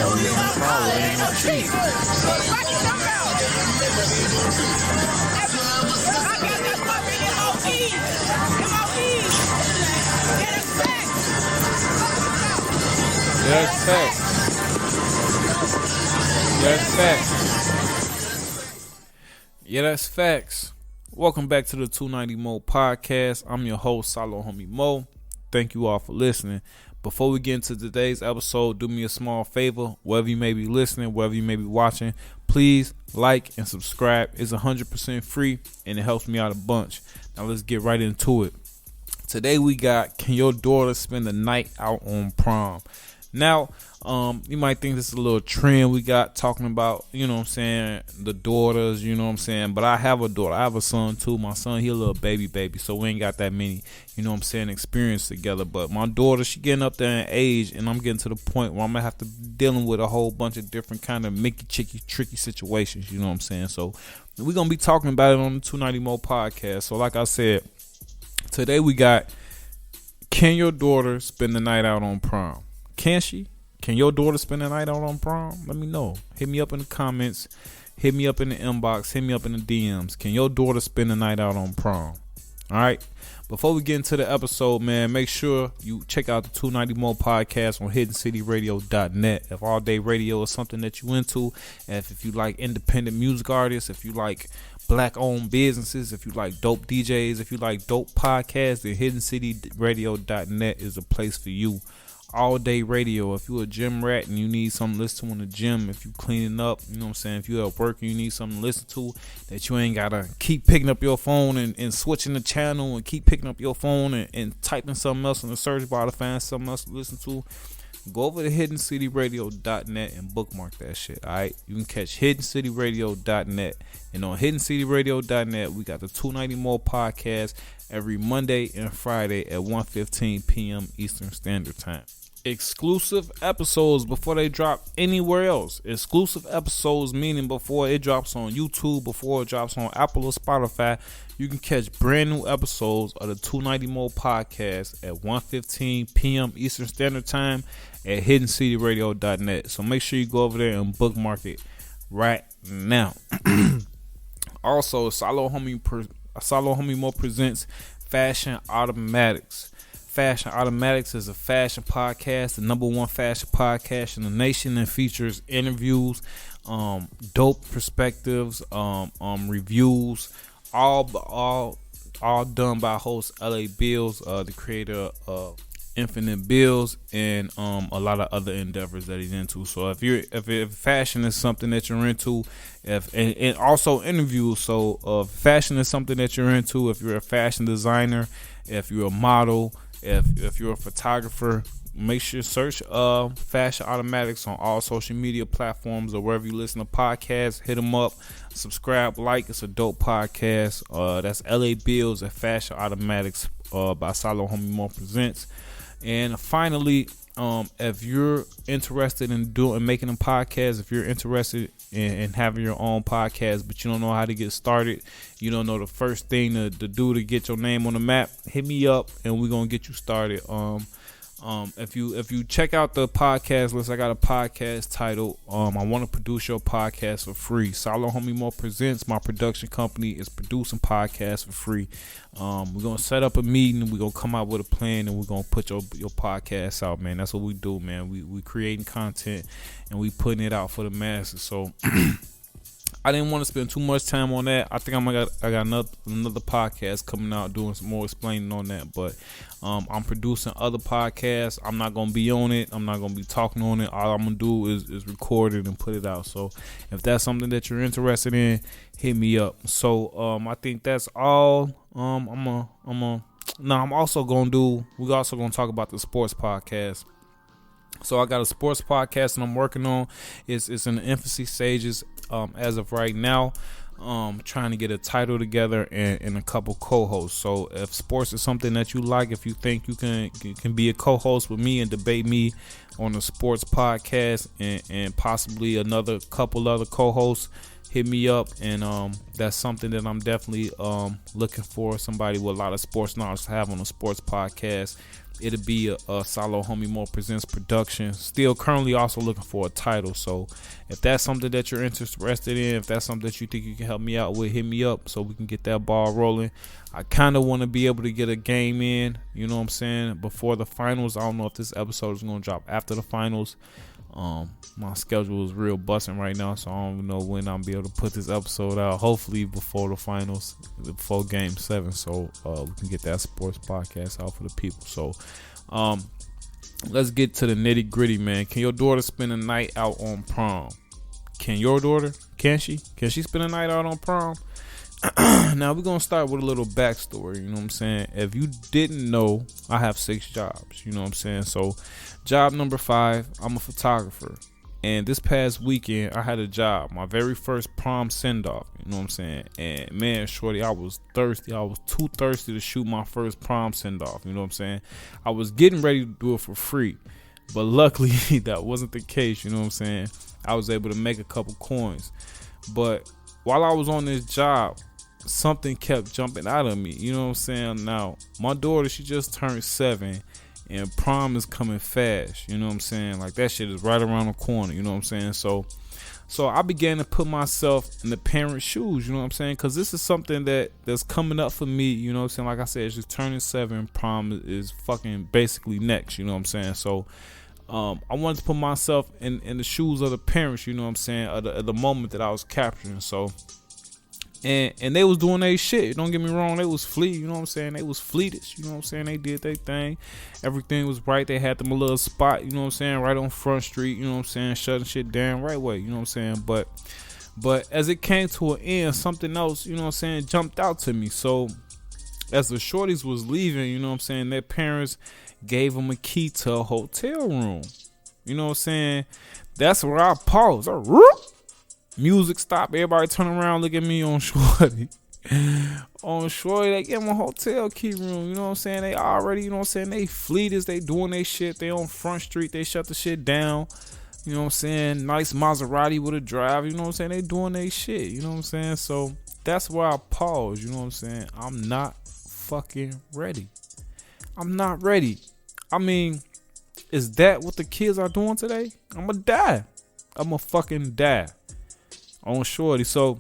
Yes, facts. Yes, facts. Yeah, that's facts. Welcome back to the 290 Mo podcast. I'm your host, Salo, Hommie Mo. Thank you all for listening. Before we get into today's episode, do me a small favor. Wherever you may be listening, wherever you may be watching, please like and subscribe. It's 100% free and it helps me out a bunch. Now let's get right into it. Today we got, can your daughter spend the night out on prom? Now, you might think this is a little trend we got talking about, you know what I'm saying, the daughters, you know what I'm saying, but I have a daughter. I have a son too. My son, he a little baby, so we ain't got that many, you know what I'm saying, experience together. But my daughter, she getting up there in age, and I'm getting to the point where I'm going to have to dealing with a whole bunch of different kind of tricky situations, you know what I'm saying. So we're going to be talking about it on the 290 Mo podcast. So like I said, today we got, can your daughter spend the night out on prom? Can she? Can your daughter spend the night out on prom? Let me know. Hit me up in the comments. Hit me up in the inbox. Hit me up in the DMs. Can your daughter spend the night out on prom? All right. Before we get into the episode, man, make sure you check out the 290 Mo podcast on hiddencityradio.net. If all day radio is something that you into, if you like independent music artists, if you like black-owned businesses, if you like dope DJs, if you like dope podcasts, then hiddencityradio.net is a place for you. All day radio. If you're a gym rat and you need something to listen to in the gym, if you cleaning up, you know what I'm saying, if you're at work and you need something to listen to, that you ain't gotta keep picking up your phone and switching the channel and keep picking up your phone and typing something else in the search bar to find something else to listen to, go over to hiddencityradio.net and bookmark that shit. Alright, you can catch hiddencityradio.net, and on hiddencityradio.net we got the 290 Mo podcast every Monday and Friday at 1:15 p.m. Eastern Standard Time. Exclusive episodes before they drop anywhere else. Exclusive episodes meaning before it drops on YouTube, before it drops on Apple or Spotify. You can catch brand new episodes of the 290 Mo podcast at 1:15 p.m. Eastern Standard Time at hiddencityradio.net. So make sure you go over there and bookmark it right now. Also, Salo Hommie Mo presents Fashion Automatics. Fashion Automatics is a fashion podcast, the number one fashion podcast in the nation, and features interviews, dope perspectives, reviews, all done by host L.A. Bills, the creator of Infinite Bills, and a lot of other endeavors that he's into. So if fashion is something that you're into, and also interviews. So fashion is something that you're into. If you're a fashion designer, if you're a model, if you're a photographer, make sure you search Fashion Automatics on all social media platforms or wherever you listen to podcasts. Hit them up, subscribe, like. It's a dope podcast. That's L.A. Bills at Fashion Automatics by Salo Hommie Mo presents. And finally, if you're interested in making a podcast, if you're interested in having your own podcast, but you don't know how to get started, you don't know the first thing to do to get your name on the map, hit me up and we're gonna get you started. If you check out the podcast list, I got a podcast titled I Want to Produce Your Podcast for Free. Salo Hommie Mo presents. My production company is producing podcasts for free. We're gonna set up a meeting, we're gonna come out with a plan, and we're gonna put your podcast out, man. That's what we do, man. We creating content and we putting it out for the masses. So I didn't want to spend too much time on that. I think I got another podcast coming out doing some more explaining on that. But I'm producing other podcasts. I'm not gonna be on it. I'm not gonna be talking on it. All I'm gonna do is record it and put it out. So if that's something that you're interested in, hit me up. So I think that's all. I'm also gonna talk about the sports podcast. So I got a sports podcast that I'm working on. It's in the infancy stages as of right now. Trying to get a title together and a couple co-hosts. So if sports is something that you like, if you think you can be a co-host with me and debate me on a sports podcast and possibly another couple other co-hosts, hit me up. And that's something that I'm definitely looking for, somebody with a lot of sports knowledge to have on a sports podcast. it'll be a Salo Hommie Mo Presents production. Still currently also looking for a title. So if that's something that you're interested in, if that's something that you think you can help me out with, hit me up so we can get that ball rolling. I kind of want to be able to get a game in, you know what I'm saying, before the finals. I don't know if this episode is going to drop after the finals. My schedule is real busting right now, so I don't know when I'll be able to put this episode out. Hopefully before the finals, before game 7, so we can get that sports podcast out for the people. So let's get to the nitty gritty, man. Can your daughter spend a night out on prom? Can your daughter? Can she spend a night out on prom? Now we're gonna start with a little backstory. You know what I'm saying? If you didn't know, I have 6 jobs. You know what I'm saying? So job number 5, I'm a photographer. And this past weekend, I had a job, my very first prom send-off. You know what I'm saying? And man, shorty, I was thirsty. I was too thirsty to shoot my first prom send-off. You know what I'm saying? I was getting ready to do it for free. But luckily, that wasn't the case. You know what I'm saying? I was able to make a couple coins. But while I was on this job, something kept jumping out of me. You know what I'm saying? Now, my daughter, she just turned 7. And prom is coming fast, you know what I'm saying? Like, that shit is right around the corner, you know what I'm saying? So I began to put myself in the parents' shoes, you know what I'm saying? Because this is something that's coming up for me, you know what I'm saying? Like I said, she's turning 7, prom is fucking basically next, you know what I'm saying? So I wanted to put myself in the shoes of the parents, you know what I'm saying, at the moment that I was capturing. So And they was doing their shit. Don't get me wrong, they was fleet, you know what I'm saying? They was fleetish, you know what I'm saying? They did their thing. Everything was right. They had them a little spot, you know what I'm saying, right on Front Street, you know what I'm saying, shutting shit down right way, you know what I'm saying? But as it came to an end, something else, you know what I'm saying, jumped out to me. So as the shorties was leaving, you know what I'm saying, their parents gave them a key to a hotel room. You know what I'm saying? That's where I paused. Music stopped. Everybody turn around, look at me on shorty. On shorty, they give them a hotel key room. You know what I'm saying? They already, you know what I'm saying? They fleeters. They doing their shit. They on Front Street. They shut the shit down. You know what I'm saying? Nice Maserati with a drive. You know what I'm saying? They doing their shit. You know what I'm saying? So that's where I pause. You know what I'm saying? I'm not fucking ready. I'm not ready. I mean, is that what the kids are doing today? I'm gonna die. I'm gonna fucking die. On shorty. So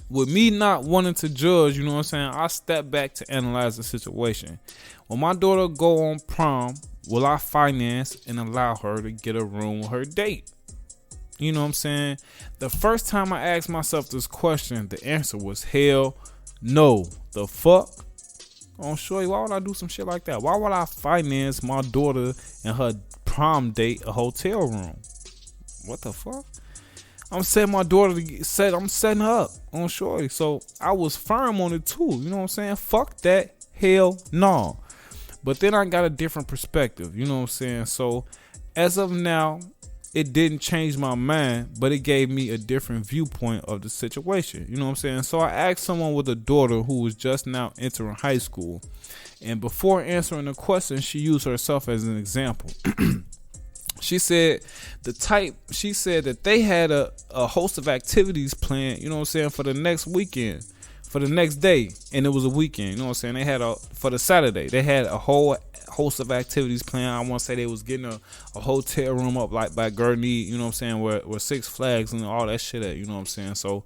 with me not wanting to judge, you know what I'm saying, I step back to analyze the situation. When my daughter go on prom, will I finance and allow her to get a room with her date? You know what I'm saying? The first time I asked myself this question, the answer was hell no. The fuck? On shorty, why would I do some shit like that? Why would I finance my daughter and her prom date a hotel room? What the fuck? I'm setting my daughter I'm setting her up on shorty. So I was firm on it too. You know what I'm saying? Fuck that. Hell no. But then I got a different perspective. You know what I'm saying? So as of now, it didn't change my mind, but it gave me a different viewpoint of the situation. You know what I'm saying? So I asked someone with a daughter who was just now entering high school. And before answering the question, she used herself as an example. She said that they had a host of activities planned, you know what I'm saying, for the next weekend, for the next day, and it was a weekend, you know what I'm saying. They had for the Saturday, they had a whole host of activities planned. I want to say they was getting a hotel room up like by Gurney, you know what I'm saying, where Six Flags and all that shit at, you know what I'm saying. So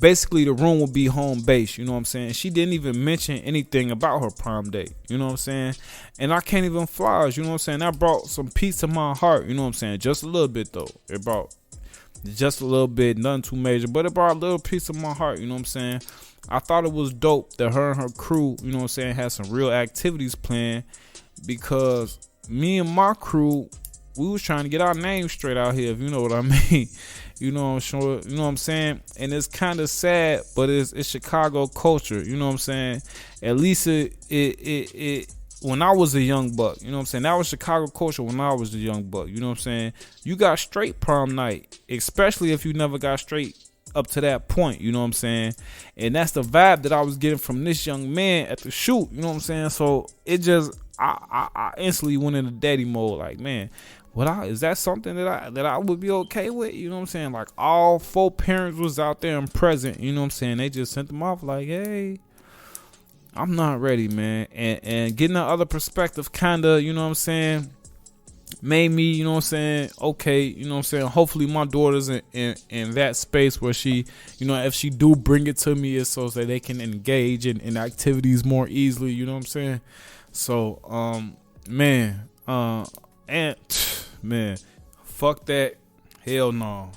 basically the room would be home base, you know what I'm saying. She didn't even mention anything about her prom date, you know what I'm saying. And I can't even flaws, you know what I'm saying. That brought some peace to my heart, you know what I'm saying. Just a little bit though. It brought just a little bit, nothing too major, but it brought a little piece of my heart, you know what I'm saying. I thought it was dope that her and her crew, you know what I'm saying, had some real activities planned, because me and my crew, we was trying to get our name straight out here, if you know what I mean. You know what I'm saying? And it's kind of sad, but it's Chicago culture, you know what I'm saying? At least it when I was a young buck, you know what I'm saying? That was Chicago culture when I was a young buck, you know what I'm saying? You got straight prom night, especially if you never got straight up to that point, you know what I'm saying? And that's the vibe that I was getting from this young man at the shoot, you know what I'm saying? So it just, I instantly went into daddy mode, like, man, is that something that I would be okay with? You know what I'm saying? Like, all 4 parents was out there and present, you know what I'm saying? They just sent them off like, hey, I'm not ready, man. And getting the other perspective kind of, you know what I'm saying, made me, you know what I'm saying, okay, you know what I'm saying, hopefully my daughter's in that space where she, you know, if she do bring it to me, it's so that they can engage in activities more easily, you know what I'm saying. So man, and man, fuck that. Hell no.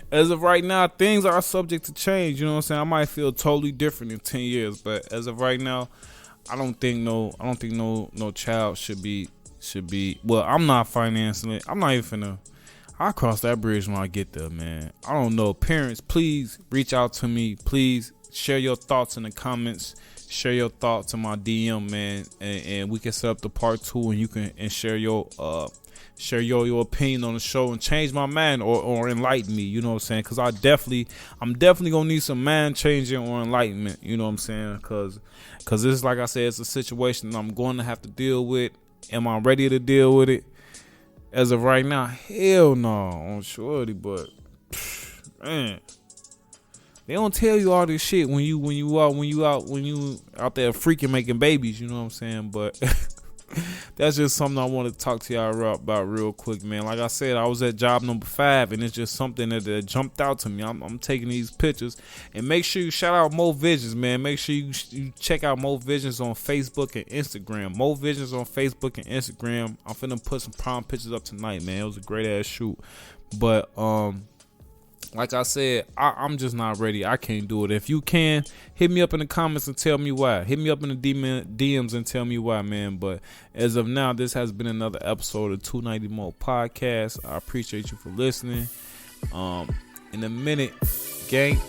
As of right now, things are subject to change, you know what I'm saying. I might feel totally different in 10 years, but as of right now, I don't think no child should be, well, I'm not financing it. I'm not even finna, I'll cross that bridge when I get there, man. I don't know. Parents, please reach out to me. Please share your thoughts in the comments. Share your thoughts in my DM, man, and we can set up the part 2, and you can share your opinion on the show and change my mind or enlighten me, you know what I'm saying? Because I'm definitely gonna need some mind changing or enlightenment, you know what I'm saying? Because this is, like I said, it's a situation that I'm going to have to deal with. Am I ready to deal with it? As of right now, hell no, on shorty. But man, they don't tell you all this shit when you out there freaking making babies, you know what I'm saying? But that's just something I want to talk to y'all about real quick, man. Like I said, I was at job number 5, and it's just something that jumped out to me. I'm taking these pictures, and make sure you shout out Mo Visions, man. Make sure you check out Mo Visions on Facebook and Instagram. Mo Visions on Facebook and Instagram. I'm finna put some prom pictures up tonight, man. It was a great ass shoot, but like I said, I'm just not ready. I can't do it. If you can, hit me up in the comments and tell me why. Hit me up in the DMs and tell me why, man. But as of now, this has been another episode of 290 Mo Podcast. I appreciate you for listening. In a minute, gang.